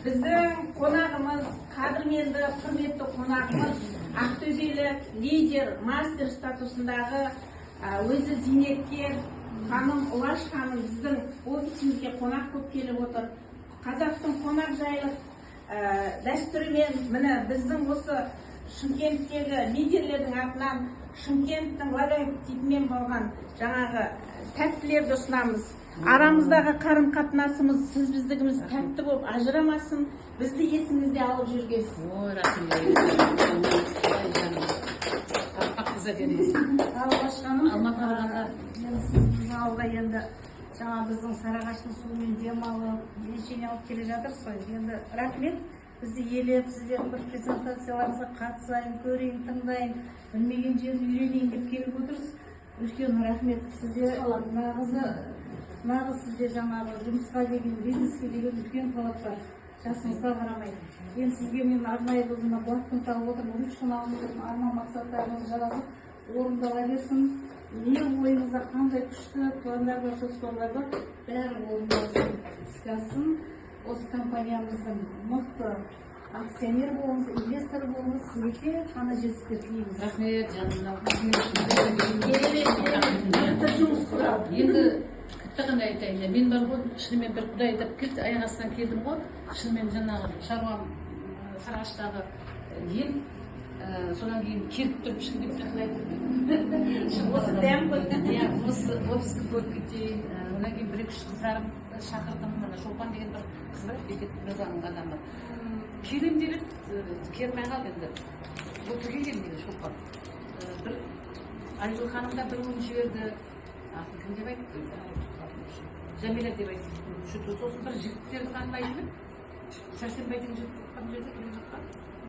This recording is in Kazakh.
Біздің қонағымыз, қадірменді, құрметті қонағымыз, ақтөбелік лидер, мастер статусындағы өзі зейнеткер ханым Ұлаш ханым біздің офисімізге қонақ болып келіп отыр. Қазақтың қонақжайлық дәстүрімен міне біздің осы Шымкенттегі лидерлердің атынан Шымкенттің логотипімен болған жаңағы тәттілерді ұсынамыз. Арамыздағы қарым-қатынасымыз, сіз біздігіміз тәтті болып ажырамасын, бізді есіңізде алып жүргенсіз. Ой, рахмет. Сіздің ауылда енді жаңа біздің Сарыағаштың суымен демалып, лечение алып келе жатырсыз ғой. Енді рахмет. Бізді елеп, сіздердің бір презентацияларыңызға қатысайын, көрейін, тыңдайын, білмеген жерін үйренейін деп келіп отырсыз. Үлкен рахмет. Сізде нағыз сізде жаңағы жұмысқа деген, бизнеске деген үлкен талап бар. Жасыңызға қарамай. Енді сізге мен арнайы бүгін уақытын тауып отырмын. Үш күн алдыңыздың арман мақсаттарыңыз жазылып, орындала берсін. Не ойыңызда қандай күшті пландар бар, жоспарлар бар, бәрі орындалсын, іске ассын. Осы компаниямыздың мықты акционер болыңыз, инвестор болыңыз, сізге қана жетістіктер тілейміз. Рахмет, жанымнан. Енді тіпті қандай айтайын, мен бар ғой, шынымен бір құдай айтып келді, аяқ астынан келдім ғой, шынымен жаңағы шаруам Сарыағаштағы ел, содан кейін келіп тұрып ішінде бір құдайды. Осы дәм ғой. Осы офисті көріп кетейін, одан кейін бір-екі үш қыздарым шақырдым, Шолпан деген бір қыз бар, Бекет Мырзаның адамы. Келем деп еді, келмей қалды енді. Отырға келмейді Шолпан. Бір Айгүл ханым да бір өң жіберді. Кім деп айтты? Жәмила деп айтты. Сосын бір жігіттерді танымайтын еді. Сәрсенбайдың жігіті қандай жерде келе жатқан?